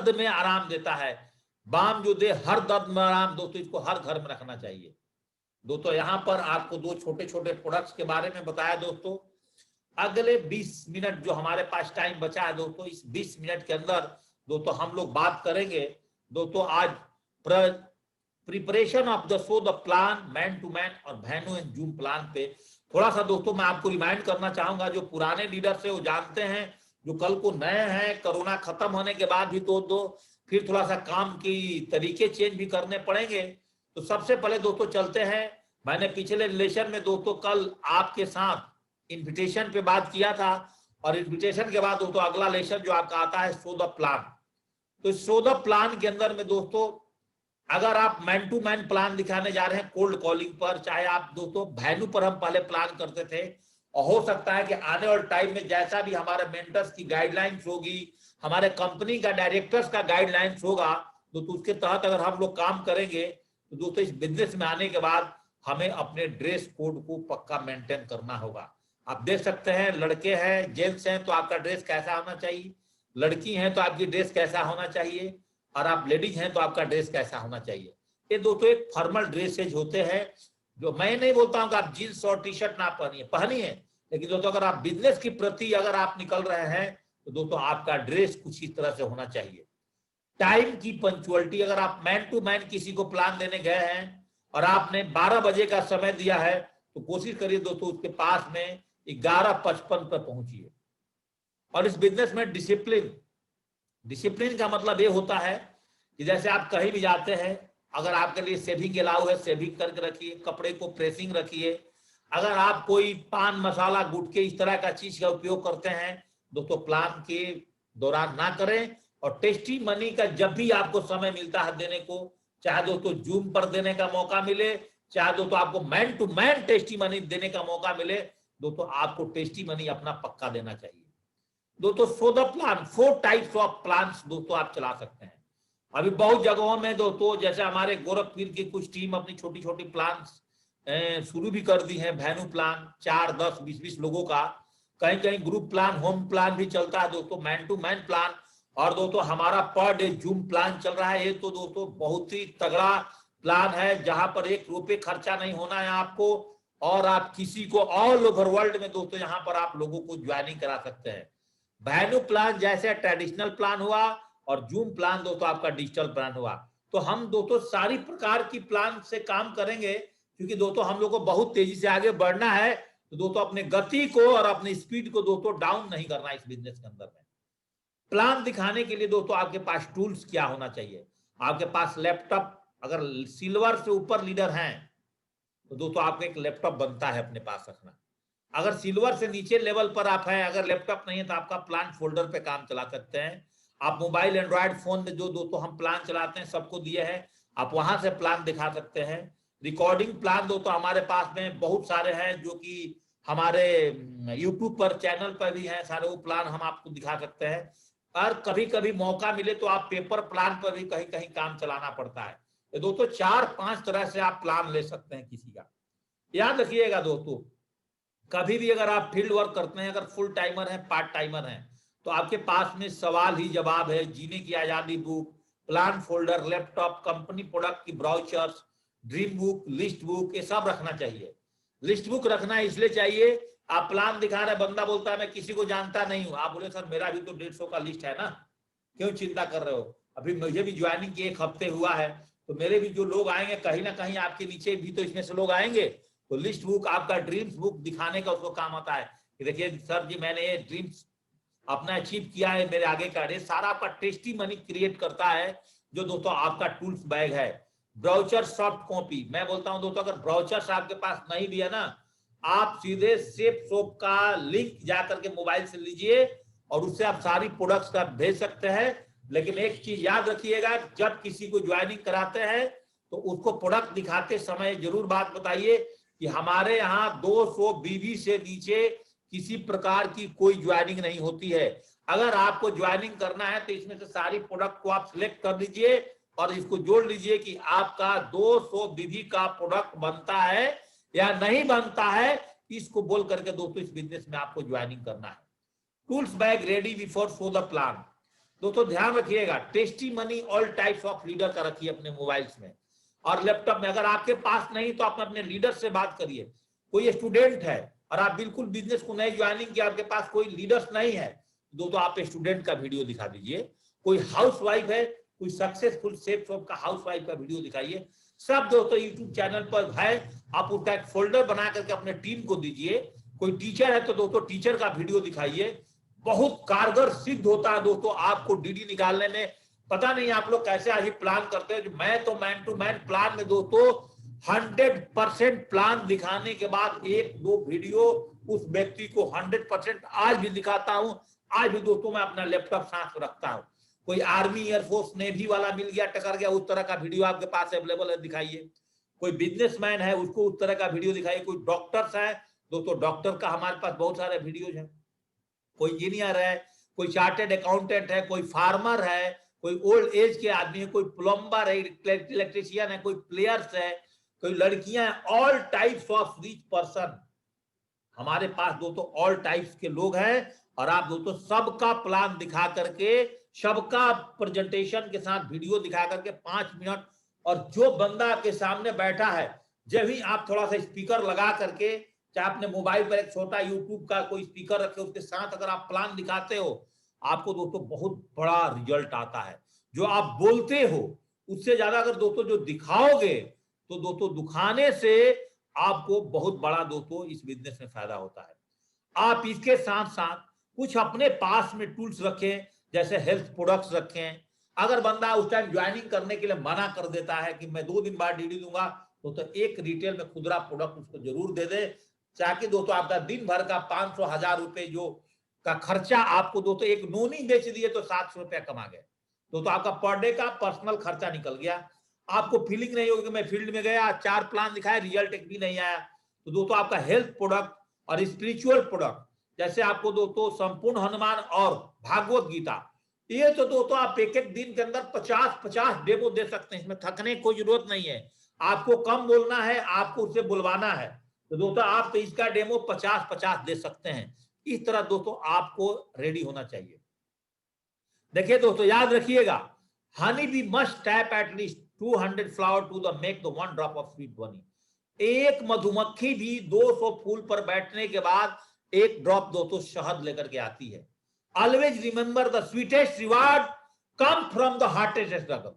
दर्द में आराम देता है। बाम जो दे हर दर्द में आराम, दोस्तों इसको हर घर में रखना चाहिए। दोस्तों यहाँ पर आपको दो छोटे छोटे प्रोडक्ट्स के बारे में बताया दोस्तों। अगले 20 मिनट जो हमारे पास टाइम बचा है दोस्तों, इस 20 मिनट के अंदर दोस्तों हम लोग बात करेंगे दोस्तों आज preparation of the show the plan, man to man और वैन्यू एंड जूम प्लान पे थोड़ा सा दोस्तों मैं आपको रिमाइंड करना चाहूंगा। जो पुराने लीडर से वो जानते हैं, जो कल को नए हैं, कोरोना खत्म होने के बाद भी तो फिर थोड़ा सा काम की तरीके चेंज भी करने पड़ेंगे। तो सबसे पहले दोस्तों चलते हैं, मैंने पिछले रिलेशन में दोस्तों कल आपके साथ इन्विटेशन पे बात किया था, और इन्विटेशन के बाद दोस्तों अगला लेसन जो आपका आता है शो द प्लान। तो शो द प्लान के अंदर में दोस्तों अगर आप मैन टू मैन प्लान दिखाने जा रहे हैं कोल्ड कॉलिंग पर, चाहे आप दोस्तों वैन्यू पर हम पहले प्लान करते थे, और हो सकता है कि आने वाले टाइम में जैसा भी हमारे मेंटर्स की गाइडलाइंस होगी, हमारे कंपनी का डायरेक्टर्स का गाइडलाइंस होगा, तो उसके तहत अगर हम लोग काम करेंगे तो दोस्तों इस बिजनेस में आने के बाद हमें अपने ड्रेस कोड को पक्का मेंटेन करना होगा। आप देख सकते हैं, लड़के हैं, जेंट्स हैं तो आपका ड्रेस कैसा होना चाहिए, लड़की हैं तो आपकी ड्रेस कैसा होना चाहिए, और आप लेडीज हैं तो आपका ड्रेस कैसा होना चाहिए। ये दोस्तों एक फॉर्मल ड्रेसेज होते हैं, जो मैं नहीं बोलता हूं कि आप जींस और टी शर्ट ना पहनिए, लेकिन दोस्तों अगर आप बिजनेस की प्रति अगर आप निकल रहे हैं तो दोस्तों आपका ड्रेस कुछ इस तरह से होना चाहिए। टाइम की पंक्चुअलिटी, अगर आप मैन टू मैन किसी को प्लान देने गए हैं और आपने 12 बजे का समय दिया है, तो कोशिश करिए दोस्तों उसके पास में 11:55 पर पहुंचिए। और इस बिजनेस में डिसिप्लिन का मतलब ये होता है कि जैसे आप कहीं भी जाते हैं, अगर आपके लिए सेविंग अलाउ है, सेविंग करके रखिए, कपड़े को प्रेसिंग रखिए। अगर आप कोई पान मसाला गुटखे इस तरह का चीज का उपयोग करते हैं दोस्तों प्लान के दौरान ना करें। और टेस्टी मनी का जब भी आपको समय मिलता है देने को, चाहे दोस्तों जूम पर देने का मौका मिले, चाहे दोस्तों आपको man to man testimony देने का मौका मिले, दोस्तों आपको टेस्टी मनी अपना पक्का देना चाहिए। दोस्तों show the plan, 4 types of plans दोस्तों आप चला सकते हैं। अभी बहुत जगहों में दोस्तों, जैसे हमारे गोरखपुर की कुछ टीम अपनी छोटी छोटी प्लान्स शुरू भी कर दी है। वैन्यू प्लान 4, 10, 20 लोगों का, कहीं कहीं ग्रुप प्लान, होम प्लान भी चलता है दोस्तों, मैन टू मैन प्लान, और दोस्तों हमारा पर डे जूम प्लान चल रहा है। ये तो दोस्तों बहुत ही तगड़ा प्लान है, जहां पर 1 रुपये खर्चा नहीं होना है आपको, और आप किसी को ऑल ओवर वर्ल्ड में दोस्तों यहाँ पर आप लोगों को ज्वाइनिंग करा सकते हैं। वैन्यू प्लान जैसे ट्रेडिशनल प्लान हुआ, और जूम प्लान दोस्तों आपका डिजिटल प्लान हुआ। तो हम दोस्तों सारी प्रकार की प्लान से काम करेंगे, क्योंकि दोस्तों हम लोग को बहुत तेजी से आगे बढ़ना है। तो दोस्तों अपने गति को और अपनी स्पीड को दोस्तों डाउन नहीं करना इस बिजनेस के अंदर में। प्लान दिखाने के लिए दोस्तों आपके पास टूल्स क्या होना चाहिए? आपके पास लैपटॉप, अगर सिल्वर से ऊपर लीडर हैं तो दोस्तों आपको एक लैपटॉप बनता है अपने पास रखना। अगर सिल्वर से नीचे लेवल पर आप हैं, अगर लैपटॉप नहीं है तो आपका प्लान फोल्डर पे काम चला सकते हैं। आप मोबाइल एंड्रॉयड फोन में जो दोस्तों हम प्लान चलाते हैं सबको दिए हैं, आप वहां से प्लान दिखा सकते हैं। रिकॉर्डिंग प्लान दोस्तों हमारे पास में बहुत सारे हैं, जो कि हमारे यूट्यूब पर चैनल पर भी हैं सारे, वो प्लान हम आपको दिखा सकते हैं। और कभी कभी मौका मिले तो आप पेपर प्लान पर भी कहीं कहीं काम चलाना पड़ता है। तो दोस्तों 4-5 तरह से आप प्लान ले सकते हैं किसी का। याद रखिएगा दोस्तों, कभी भी अगर आप फील्ड वर्क करते हैं, अगर फुल टाइमर है, पार्ट टाइमर है, तो आपके पास में सवाल ही जवाब है, जीने की आजादी book, plan folder, laptop, company product की brochures, dream book, list book, ये सब रखना चाहिए। लिस्ट बुक रखना इसलिए चाहिए, आप प्लान दिखा रहे, बंदा बोलता है मैं किसी को जानता नहीं हूं, आप बोले सर मेरा भी तो 150 का लिस्ट है ना, क्यों चिंता कर रहे हो? अभी मुझे भी ज्वाइनिंग की 1 हफ्ते हुआ है, तो मेरे भी जो लोग आएंगे कहीं ना कहीं आपके नीचे भी तो इसमें से लोग आएंगे। तो लिस्ट बुक आपका ड्रीम्स बुक दिखाने का उसको काम आता है कि देखिए सर जी मैंने ये ड्रीम्स अपना अचीव किया है, मेरे आगे का रेस सारा आपका टेस्टी मनी क्रिएट करता है, जो दोस्तों आपका टूल्स बैग है। ब्राउचर सॉफ्ट कॉपी, मैं बोलता हूं दोस्तों अगर ब्राउचर्स आपके पास नहीं भी है ना, आप सीधे सेफ शॉप का लिंक जाकर के मोबाइल से लीजिए और उससे आप सारी प्रोडक्ट्स का भेज सकते हैं। लेकिन एक चीज याद रखिएगा, जब किसी को ज्वाइनिंग कराते हैं तो उसको प्रोडक्ट दिखाते समय जरूर बात बताइए कि हमारे यहाँ 200 बीबी से नीचे किसी प्रकार की कोई ज्वाइनिंग नहीं होती है। अगर आपको ज्वाइनिंग करना है तो इसमें से सारी प्रोडक्ट को आप सिलेक्ट कर लीजिए और इसको जोड़ लीजिए कि आपका 200 बीबी का प्रोडक्ट बनता है या नहीं बनता है, इसको बोल करके दोस्तों इस बिजनेस में आपको ज्वाइनिंग करना है। Tools bag ready before show the plan. दोस्तों ध्यान रखिएगा, tasty money all types of leader का रखिए अपने मोबाइल्स में और लैपटॉप में। अगर आपके पास नहीं तो आप अपने लीडर से बात करिए। कोई स्टूडेंट है और आप बिल्कुल बिजनेस को नई ज्वाइनिंग किया, आपके पास कोई लीडर्स नहीं है, दोस्तों आप स्टूडेंट का वीडियो दिखा दीजिए। कोई हाउसवाइफ है, कोई सक्सेसफुल शेफ शॉप का हाउसवाइफ का वीडियो दिखाइए। सब दोस्तों यूट्यूब चैनल पर है, आप उसका एक फोल्डर बना करके अपने टीम को दीजिए। कोई टीचर है तो दोस्तों टीचर का वीडियो दिखाइए, बहुत कारगर सिद्ध होता है दोस्तों आपको डीडी निकालने में। पता नहीं आप लोग कैसे आगे प्लान करते हैं। मैं तो मैन टू मैन प्लान में दोस्तों 100% प्लान दिखाने के बाद एक दो वीडियो उस व्यक्ति को 100% आज भी दिखाता हूं। आज भी दोस्तों मैं अपना लैपटॉप साथ रखता हूं। कोई आर्मी एयरफोर्स नेवी वाला मिल गया, टकर गया, उस तरह का वीडियो आपके पास अवेलेबल है, दिखाइए। कोई बिजनेसमैन है उसको उस तरह का वीडियो दिखाइए। कोई डॉक्टर्स है दोस्तों, डॉक्टर का हमारे पास बहुत सारे वीडियोज हैं। कोई इंजीनियर है, कोई चार्टेड अकाउंटेंट है, कोई फार्मर है, कोई ओल्ड एज के आदमी है, कोई प्लम्बर है, इलेक्ट्रिशियन है, कोई प्लेयर्स है, कोई लड़कियां हैं, all types of rich person हमारे पास दोस्तों ऑल टाइप्स के लोग हैं। और आप दोस्तों सबका प्लान दिखा करके, सबका प्रेजेंटेशन के साथ वीडियो दिखा करके 5 मिनट, और जो बंदा आपके सामने बैठा है जब ही आप थोड़ा सा स्पीकर लगा करके, चाहे अपने मोबाइल पर एक छोटा यूट्यूब का कोई स्पीकर रखे, उसके साथ अगर आप प्लान दिखाते हो, आपको दोस्तों बहुत बड़ा रिजल्ट आता है। जो आप बोलते हो उससे ज्यादा अगर दोस्तों जो दिखाओगे, तो दोस्तों दिखाने से आपको बहुत बड़ा दोस्तों इस बिजनेस में फायदा होता है। आप इसके साथ साथ कुछ अपने पास में टूल्स रखें, जैसे हेल्थ प्रोडक्ट्स रखें। अगर बंदा उस टाइम ज्वाइनिंग करने के लिए मना कर देता है कि मैं 2 दिन बाद डीडी दूंगा, तो एक रिटेल में खुदरा प्रोडक्ट उसको जरूर दे दे, ताकि दोस्तों आपका दिन भर का 500-1000 रुपए जो का खर्चा आपको दोस्तों, एक नोनी बेच दिए तो 700 रुपया कमा गए, तो आपका पर डे का पर्सनल खर्चा निकल गया। आपको फीलिंग नहीं होगी कि मैं फील्ड में गया, 4 प्लान दिखाया, रिजल्ट एक भी नहीं आया। तो दोस्तों आपका हेल्थ प्रोडक्ट और स्पिरिचुअल प्रोडक्ट, जैसे आपको दोस्तों संपूर्ण हनुमान और भागवत गीता, ये तो दोस्तों आप एक एक दिन के अंदर 50-50 डेमो दे सकते हैं। इसमें थकने की कोई जरूरत नहीं है। आपको कम बोलना है, आपको उसे बुलवाना है, तो दोस्तों आप तो इसका डेमो 50-50 दे सकते हैं। इस तरह दोस्तों आपको रेडी होना चाहिए। देखिए दोस्तों याद रखिएगा, honey bee must tap at least 200 flower to the make the 1 drop of sweet honey. एक मधुमक्खी भी 200 फूल पर बैठने के बाद 1 ड्रॉप दोस्तों शहद लेकर के आती है। Always remember the sweetest reward come from the heartiest struggle.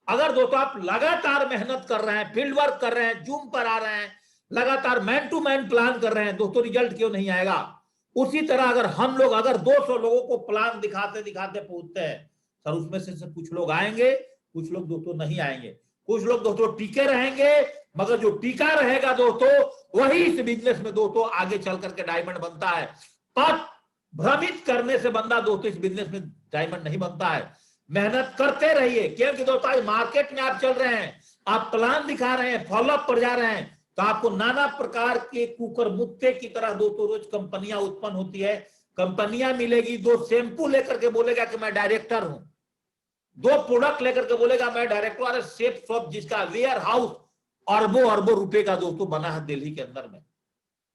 अगर दोस्तों आप लगातार मेहनत कर रहे हैं, फील्ड वर्क कर रहे हैं, जूम पर आ रहे हैं, लगातार मैन टू मैन प्लान कर रहे हैं, दोस्तों रिजल्ट क्यों नहीं आएगा। उसी तरह अगर हम लोग अगर 200 लोगों को प्लान दिखाते दिखाते पहुंचते हैं सर, उसमें से कुछ लोग आएंगे, कुछ लोग दोस्तों नहीं आएंगे, कुछ लोग दोस्तों टीके रहेंगे, मगर जो टीका रहेगा दोस्तों वही इस बिजनेस में दोस्तों आगे चल करके डायमंड बनता है। पर भ्रमित करने से बंदा दोस्तों इस बिजनेस में डायमंड नहीं बनता है। मेहनत करते रहिए, क्योंकि दोस्तों मार्केट में आप चल रहे हैं, आप प्लान दिखा रहे हैं, फॉलोअप पर जा रहे हैं, तो आपको नाना प्रकार के कुकर मुत्ते की तरह दोस्तों रोज कंपनियां उत्पन्न होती है। कंपनियां मिलेगी, 2 शैम्पू लेकर के बोलेगा कि मैं डायरेक्टर हूं, 2 प्रोडक्ट लेकर के बोलेगा मैं डायरेक्टर। अरे सेफ शॉप जिसका वेयर हाउस अरबों अरबों रुपए का दोस्तों बना है दिल्ली के अंदर में,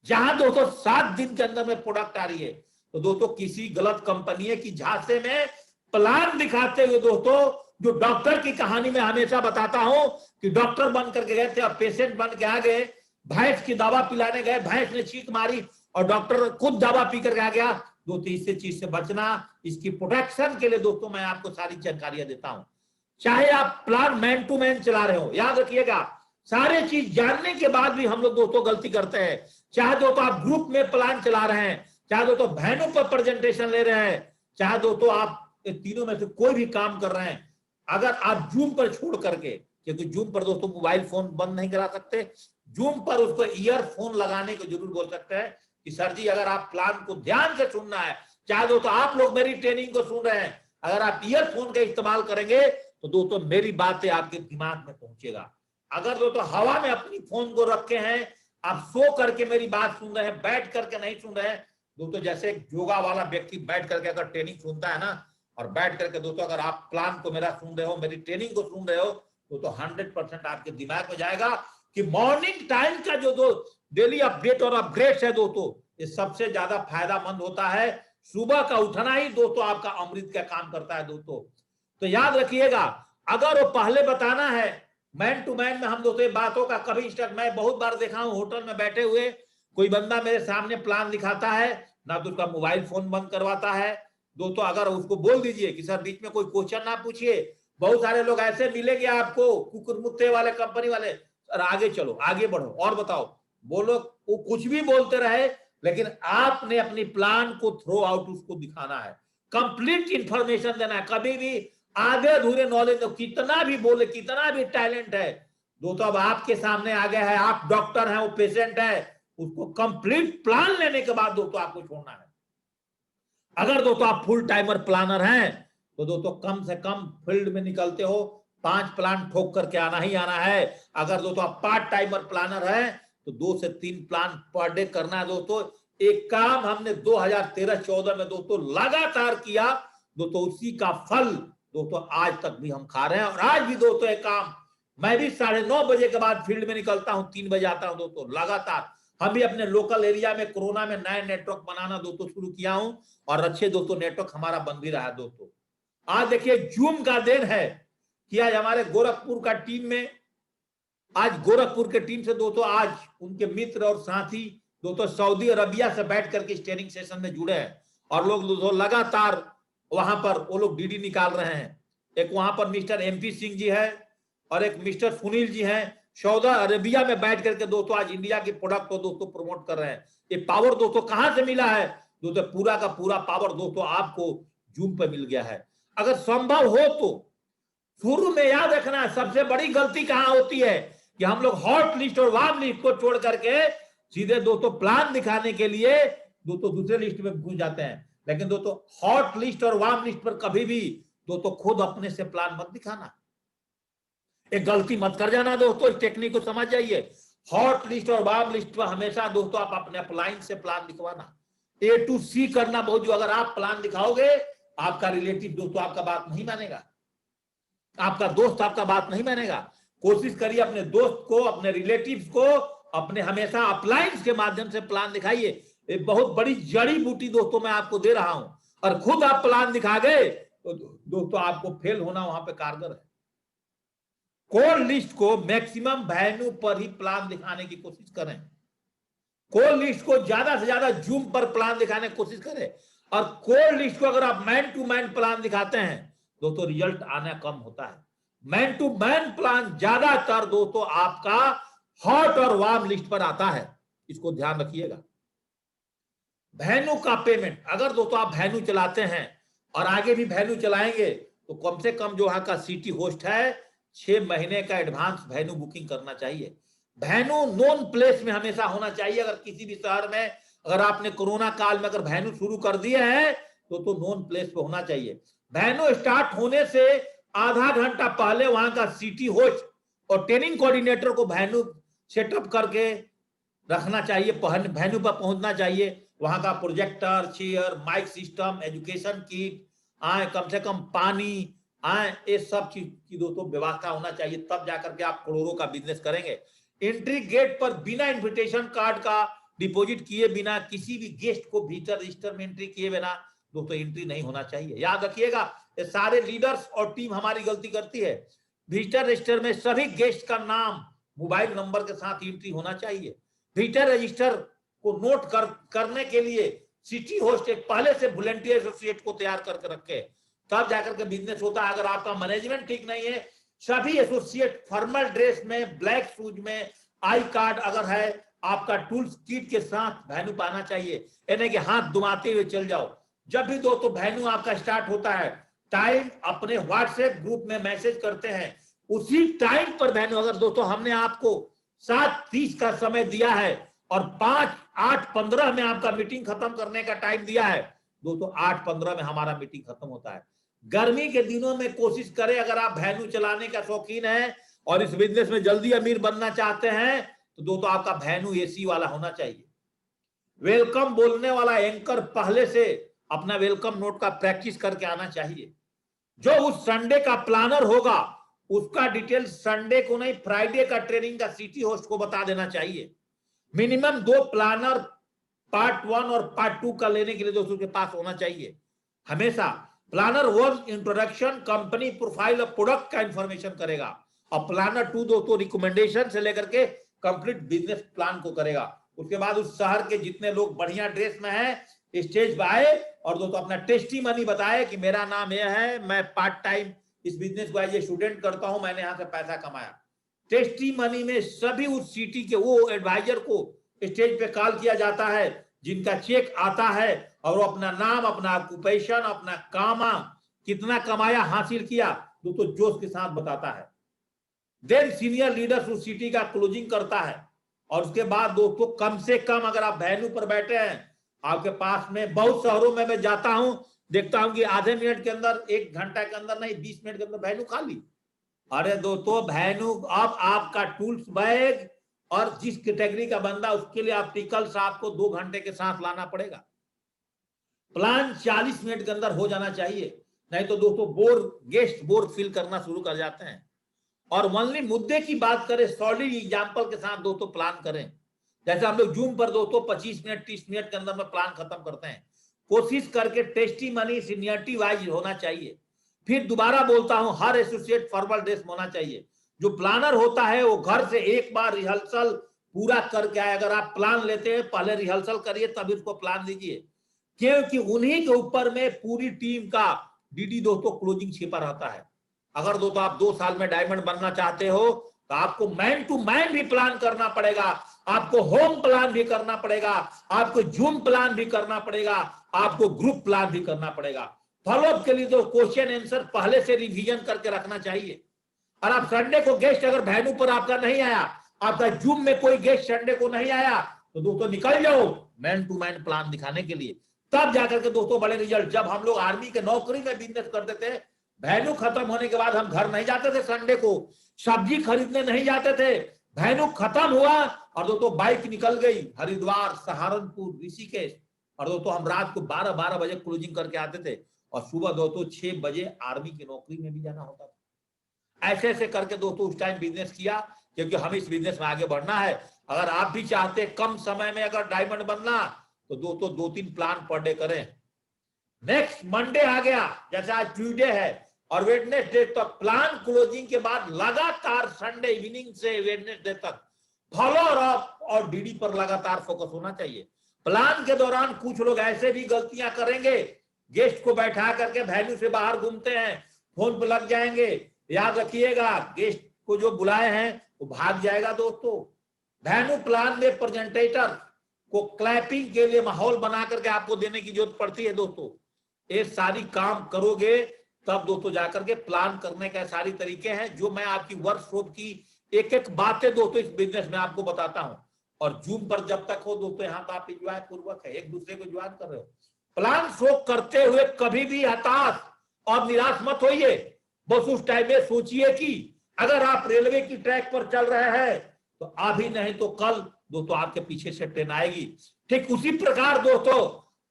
जहां दोस्तों 7 दिन के अंदर में प्रोडक्ट आ रही है। तो दोस्तों किसी गलत कंपनी की झांसे में प्लान दिखाते हुए दोस्तों, जो डॉक्टर की कहानी में हमेशा बताता हूं कि डॉक्टर बन करके गए थे और पेशेंट बन के आ गए, भैंस की दवा पिलाने गए, भैंस ने चीख मारी और डॉक्टर खुद दवा पी करके आ गया। दोस्तों इससे चीज से बचना, इसकी प्रोटेक्शन के लिए दोस्तों मैं आपको सारी जानकारियां देता हूं। चाहे आप प्लान मैन टू मैन चला रहे हो, याद रखिएगा सारे चीज जानने के बाद भी हम लोग दोस्तों गलती करते हैं। चाहे दोस्तों आप ग्रुप में प्लान चला रहे हैं, चाहे दोस्तों बहनों पर प्रेजेंटेशन ले रहे हैं, चाहे दोस्तों आप तीनों में से कोई भी काम कर रहे हैं, अगर आप जूम पर छोड़ करके, क्योंकि जूम पर दोस्तों मोबाइल फोन बंद नहीं करा सकते, जूम पर उसको ईयरफोन लगाने को जरूर बोल सकते हैं कि सर जी अगर आप प्लान को ध्यान से सुनना है, चाहे दोस्तों आप लोग मेरी ट्रेनिंग को सुन रहे हैं, अगर आप ईयरफोन का इस्तेमाल करेंगे तो दोस्तों मेरी बातें आपके दिमाग में पहुंचेगा। अगर दोस्तों हवा में अपनी फोन को रखे हैं, आप सो करके मेरी बात सुन रहे हैं, बैठ करके नहीं सुन रहे हैं दोस्तों, जैसे एक योगा वाला व्यक्ति बैठ करके अगर ट्रेनिंग सुनता है ना, और बैठ करके दोस्तों अगर आप प्लान को मेरा सुन रहे हो, मेरी ट्रेनिंग को सुन रहे हो, तो 100% आपके दिमाग में जाएगा कि मॉर्निंग टाइम का जो डेली अपडेट और अपग्रेड है दोस्तों, ये सबसे ज्यादा फायदामंद होता है सुबह का उठना ही दोस्तों आपका अमृत का काम करता है दोस्तों। तो याद रखिएगा, अगर वो पहले बताना है मैन टू मैन में हम दोस्तों बातों का कभी स्टक, मैं बहुत बार देखा हूं होटल में बैठे हुए कोई बंदा मेरे सामने प्लान दिखाता है ना, तो उसका मोबाइल फोन बंद करवाता है दोस्तों। अगर उसको बोल दीजिए कि सर बीच में कोई क्वेश्चन ना पूछिए, बहुत सारे लोग ऐसे मिलेंगे आपको कुकुर मुत्ते वाले कंपनी वाले, सर आगे चलो आगे बढ़ो और बताओ, बोलो, वो कुछ भी बोलते रहे, लेकिन आपने अपनी प्लान को थ्रो आउट उसको दिखाना है, कंप्लीट इंफॉर्मेशन देना है। कभी भी आधे अधूरे नॉलेज, तो कितना भी बोले कितना भी टैलेंट है दोस्तों, अब आपके सामने आ गया है, आप डॉक्टर हैं वो पेशेंट है, उसको कंप्लीट प्लान लेने के बाद दोस्तों आपको छोड़ना है। अगर दोस्तों आप फुल टाइमर प्लानर हैं तो दोस्तों कम से कम फील्ड में निकलते हो 5 प्लान ठोक करके आना ही आना है। अगर दोस्तों आप पार्ट टाइमर प्लानर हैं तो 2 से 3 प्लान पर डे करना है दोस्तों। एक काम हमने 2013-14 में दोस्तों लगातार किया दोस्तों, उसी का फल दोस्तों आज तक भी हम खा रहे हैं। और आज भी दोस्तों एक काम, मैं भी 9:30 बजे के बाद फील्ड में निकलता हूं, 3 बजे आता हूं दोस्तों लगातार। हम भी अपने लोकल एरिया में कोरोना में नए नेटवर्क बनाना दोस्तों शुरू किया हूं, और अच्छे दोस्तों नेटवर्क हमारा बन भी रहा है दोस्तों। आज देखिए जूम का दिन है कि आज हमारे गोरखपुर का टीम में, आज गोरखपुर के टीम से दोस्तों आज उनके मित्र और साथी दोस्तों सऊदी अरबिया से बैठ करके ट्रेनिंग सेशन में जुड़े हैं, और लोग दोस्तों लगातार वहां पर वो लोग डीडी निकाल रहे हैं। एक वहां पर मिस्टर MP सिंह जी है और एक मिस्टर सुनील जी हैं, सऊदी अरेबिया में बैठ करके दोस्तों आज इंडिया के प्रोडक्ट को दोस्तों प्रमोट कर रहे हैं। ये पावर दोस्तों कहां से मिला है दोस्तों? पूरा का पूरा पावर दोस्तों आपको जूम पे मिल गया है। अगर संभव हो तो शुरू में याद रखना है, सबसे बड़ी गलती कहां होती है कि हम लोग हॉट लिस्ट और वार्म लिस्ट को छोड़ करके सीधे दोस्तों प्लान दिखाने के लिए दोस्तों दूसरे लिस्ट में घुस जाते हैं। लेकिन दोस्तों हॉट लिस्ट और वार्म लिस्ट पर कभी भी दोस्तों खुद अपने से प्लान मत दिखाना, एक गलती मत कर जाना दोस्तों, इस टेक्निक को समझ जाइए। हॉट लिस्ट और वार्म लिस्ट पर हमेशा दोस्तों आप अपने अपलाइन से प्लान दिखवाना, A to C करना बहुत। जो अगर आप प्लान दिखाओगे, आपका रिलेटिव दोस्तों आपका बात नहीं मानेगा, आपका दोस्त आपका बात नहीं मानेगा। कोशिश करिए अपने दोस्त को, अपने रिलेटिव्स को, अपने हमेशा अपलाइंस के माध्यम से प्लान दिखाइए। एक बहुत बड़ी जड़ी बूटी दोस्तों मैं आपको दे रहा हूं, और खुद आप प्लान दिखा गए तो दोस्तों आपको फेल होना वहां पे कारगर है। कॉल लिस्ट को मैक्सिमम वैल्यू पर ही प्लान दिखाने की कोशिश करें, कॉल लिस्ट को ज्यादा से ज्यादा जूम पर प्लान दिखाने की कोशिश करें। और कॉल लिस्ट को अगर आप मैन टू मैन प्लान दिखाते हैं दोस्तों, रिजल्ट आना कम होता है। मैन टू मैन प्लान ज्यादातर दोस्तों आपका हॉट और वार्म लिस्ट पर आता है, इसको ध्यान रखिएगा। वेन्यू का पेमेंट, अगर दोस्तों आप वेन्यू चलाते हैं और आगे भी वेन्यू चलाएंगे तो कम से कम जो वहां का सिटी होस्ट है 6 महीने का एडवांस वेन्यू बुकिंग करना चाहिए। वेन्यू नोन प्लेस में हमेशा होना चाहिए। अगर किसी भी शहर में अगर आपने कोरोना काल में अगर वेन्यू शुरू कर दिए हैं तो नोन प्लेस पे होना चाहिए। वेन्यू स्टार्ट होने से आधा घंटा पहले वहां का सिटी होस्ट और ट्रेनिंग कोऑर्डिनेटर को वेन्यू सेटअप करके रखना चाहिए, वेन्यू पर पहुंचना चाहिए। वहां का projector, chair, mic system, education kit आए, कम से कम पानी आए, ये सब चीज की दोस्तों व्यवस्था होना चाहिए, तब जाकर के आप करोड़ों का बिजनेस करेंगे। एंट्री गेट पर बिना इन्विटेशन कार्ड का डिपॉजिट किए बिना, किसी भी गेस्ट को भीतर रजिस्टर में एंट्री किए बिना दोस्तों एंट्री नहीं होना चाहिए। याद रखिएगा, ये सारे लीडर्स और टीम हमारी गलती करती है। विजिटर रजिस्टर में सभी गेस्ट का नाम, मोबाइल नंबर के साथ एंट्री होना चाहिए। विजिटर रजिस्टर को नोट करने के लिए सिटी होस्ट एक पहले से वॉलंटियर एसोसिएट को तैयार करके रखे, तब जाकर के बिजनेस होता है। अगर आपका मैनेजमेंट ठीक नहीं है, सभी एसोसिएट फॉर्मल ड्रेस में, ब्लैक शूज में, आई कार्ड अगर है, आपका टूल्स किट के साथ वेन्यू पाना चाहिए, यानी कि हाथ दुमाते हुए चल जाओ। जब भी दोस्तों वेन्यू आपका स्टार्ट होता है, टाइम अपने व्हाट्सएप ग्रुप में मैसेज करते हैं, उसी टाइम पर वेन्यू, अगर दोस्तों हमने आपको 7:30 का समय दिया है और 8:15 में आपका मीटिंग खत्म करने का टाइम दिया है दोस्तों, 8:15 में हमारा मीटिंग खत्म होता है। गर्मी के दिनों में कोशिश करें, अगर आप वेन्यू चलाने का शौकीन है और इस बिजनेस में जल्दी अमीर बनना चाहते हैं तो दोस्तों आपका वेन्यू AC वाला होना चाहिए। वेलकम बोलने वाला एंकर पहले से अपना वेलकम नोट का प्रैक्टिस करके आना चाहिए। जो उस संडे का प्लानर होगा उसका डिटेल संडे को नहीं, फ्राइडे का ट्रेनिंग का सिटी होस्ट को बता देना चाहिए। मिनिमम 2 प्लानर पार्ट 1 और पार्ट 2 का लेने के लिए दोस्तों के पास होना चाहिए हमेशा। प्लानर 1 इंट्रोडक्शन, कंपनी प्रोफाइल और प्रोडक्ट का इंफॉर्मेशन करेगा, और प्लानर 2 दोस्तों रिकमेंडेशन से लेकर के कंप्लीट बिजनेस प्लान को करेगा। उसके बाद उस शहर के जितने लोग बढ़िया ड्रेस में हैं स्टेज पे आए और दोस्तों अपना टेस्टिमनी बताए कि मेरा नाम यह है, मैं पार्ट टाइम इस बिजनेस को एज ए स्टूडेंट करता हूं, मैंने यहां से पैसा कमाया। टेस्टिमनी में सभी उस सिटी के वो एडवाइजर को स्टेज पे कॉल किया जाता है जिनका चेक आता है, और वो अपना नाम, अपना ऑक्यूपेशन, अपना काम, कितना कमाया, हासिल किया, दोस्तों जोश के साथ बताता है। देन सीनियर लीडर्स उस सिटी का क्लोजिंग करता है, और उसके बाद दोस्तों कम से कम अगर आप वेन्यू पर बैठे हैं, आपके पास में बहुत शहरों में मैं जाता हूं, देखता हूं कि आधे मिनट के अंदर, 1 घंटा के अंदर नहीं, 20 मिनट के अंदर वेन्यू खाली। अरे दोस्तों वेन्यू, अब आपका टूल्स बैग और जिस कैटेगरी का बंदा उसके लिए आर्टिकल्स आपको 2 घंटे के साथ लाना पड़ेगा। प्लान 40 मिनट के अंदर हो जाना चाहिए, नहीं तो दोस्तों गेस्ट बोर फील करना शुरू कर जाते हैं। और ओनली मुद्दे की बात करें, सॉलिड एग्जांपल के साथ दोस्तों प्लान करें। जैसे हम लोग जूम पर दोस्तों 25 मिनट 30 मिनट के अंदर में प्लान खत्म करते हैं। कोशिश करके टेस्टिमनी सीनियरिटी वाइज होना चाहिए। फिर दोबारा बोलता हूं, हर एसोसिएट फॉर्मल ड्रेस होना चाहिए। जो प्लानर होता है वो घर से एक बार रिहर्सल पूरा करके आए। अगर आप प्लान लेते हैं पहले रिहर्सल करिए तभी उसको प्लान दीजिए, क्योंकि उन्हीं के ऊपर में पूरी टीम का डीडी दोस्तों क्लोजिंग छिपा रहता है। अगर दोस्तों आप 2 साल में डायमंड बनना चाहते हो तो आपको मैन टू मैन भी प्लान करना पड़ेगा, आपको होम प्लान भी करना पड़ेगा, आपको जूम प्लान भी करना पड़ेगा, आपको ग्रुप प्लान भी करना पड़ेगा। फॉलोअप के लिए तो क्वेश्चन आंसर पहले से रिवीजन करके रखना चाहिए। और आप संडे को गेस्ट अगर वेन्यू पर आपका नहीं आया, आपका जूम में कोई गेस्ट संडे को नहीं आया, तो दोस्तों निकल जाओ मैन टू मैन प्लान दिखाने के लिए, तब जाकर के दोस्तों बड़े रिजल्ट। जब हम लोग आर्मी के नौकरी में बिजनेस करते थे, वेन्यू खत्म होने के बाद हम घर नहीं जाते थे, संडे को सब्जी खरीदने नहीं जाते थे, वेन्यू खत्म हुआ और दोस्तों बाइक निकल गई हरिद्वार, सहारनपुर, ऋषिकेश, और दोस्तों हम रात को 12 बजे क्लोजिंग करके आते थे, और सुबह दोस्तों 6 बजे आर्मी की नौकरी में भी जाना होता था। ऐसे ऐसे करके दोस्तों उस टाइम बिजनेस किया, क्योंकि हमें इस बिजनेस में आगे बढ़ना है। अगर आप भी चाहते कम समय में अगर डायमंड बनना, तो दोस्तों 2-3 प्लान पर डे करें। नेक्स्ट मंडे आ गया, जैसे आज ट्यूसडे है और वेडनेसडे तक प्लान क्लोजिंग के बाद लगातार संडे इवनिंग से वेडनेसडे तक फॉलो अप और डीडी पर लगातार फोकस होना चाहिए। प्लान के दौरान कुछ लोग ऐसे भी गलतियां करेंगे, गेस्ट को बैठा करके वेन्यू से बाहर घूमते हैं, फोन पर लग जाएंगे। याद रखिएगा, गेस्ट को जो बुलाए हैं वो भाग जाएगा दोस्तों। वेन्यू प्लान में प्रेजेंटेटर को क्लैपिंग के लिए माहौल बना करके आपको देने की जरूरत पड़ती है दोस्तों। ये सारी काम करोगे तब दोस्तों जाकर के प्लान करने का सारी तरीके हैं, जो मैं आपकी वर्कशॉप की एक एक बातें दोस्तों इस बिजनेस में आपको बताता हूं। और जूम पर जब तक हो दोस्तों, यहाँ पर आप एंजॉय पूर्वक है, एक दूसरे को ज्वाइन कर रहे हो। प्लान शो करते हुए कभी भी हताश और निराश मत होइए। बस उस टाइम में सोचिए कि अगर आप रेलवे की ट्रैक पर चल रहे हैं तो अभी नहीं तो कल दोस्तों आपके पीछे से ट्रेन आएगी। ठीक उसी प्रकार दोस्तों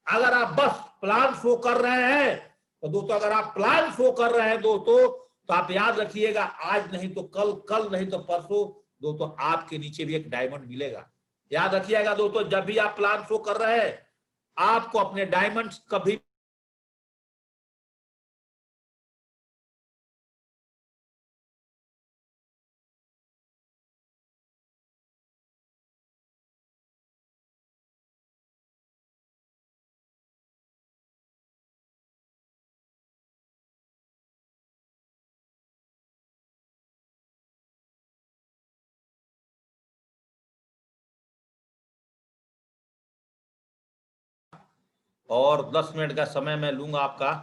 अगर आप बस प्लान शो कर रहे हैं, तो दोस्तों अगर आप प्लान शो कर रहे हैं दोस्तों, तो आप याद रखिएगा आज नहीं तो कल, कल नहीं तो परसों दोस्तों आपके नीचे भी एक डायमंड मिलेगा। याद रखिएगा दोस्तों, जब भी आप प्लान शो कर रहे हैं आपको अपने डायमंड्स कभी और 10 मिनट का समय मैं लूंगा आपका।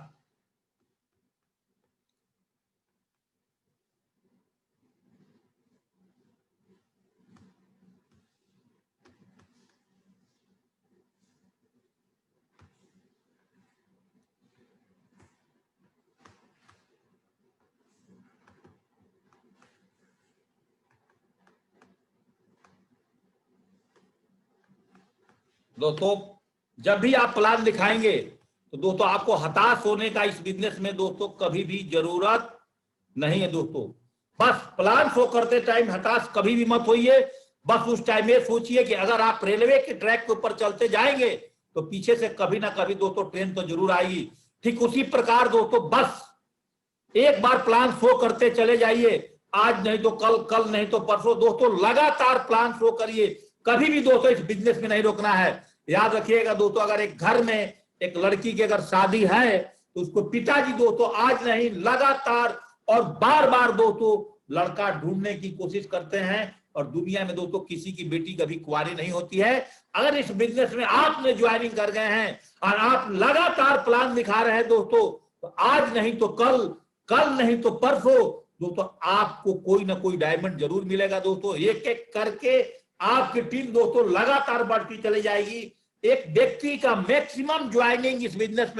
दोस्तों जब भी आप प्लान दिखाएंगे तो दोस्तों आपको हताश होने का इस बिजनेस में दोस्तों कभी भी जरूरत नहीं है दोस्तों। बस प्लान शो करते टाइम हताश कभी भी मत होइए। बस उस टाइम में सोचिए कि अगर आप रेलवे के ट्रैक के ऊपर चलते जाएंगे तो पीछे से कभी ना कभी दोस्तों ट्रेन तो जरूर आएगी। ठीक उसी प्रकार दोस्तों बस एक बार प्लान शो करते चले जाइए, आज नहीं तो कल, कल नहीं तो परसों, दोस्तों लगातार प्लान शो करिए। कभी भी दोस्तों इस बिजनेस में नहीं रोकना है। याद रखिएगा दोस्तों, अगर एक घर में एक लड़की की अगर शादी है तो उसको पिताजी दोस्तों आज नहीं लगातार और बार बार दोस्तों लड़का ढूंढने की कोशिश करते हैं। और दुनिया में दोस्तों किसी की बेटी कभी कुंवारी नहीं होती है। अगर इस बिजनेस में आपने ज्वाइनिंग कर गए हैं और आप लगातार प्लान दिखा रहे हैं दोस्तों, तो आज नहीं तो कल, कल नहीं तो परसों दोस्तों आपको कोई ना कोई डायमंड जरूर मिलेगा। दोस्तों एक एक करके आपकी टीम दोस्तों लगातार बढ़ती चली जाएगी। एक व्यक्ति का मैक्सिमम ज्वाइनिंग इस बिजनेस में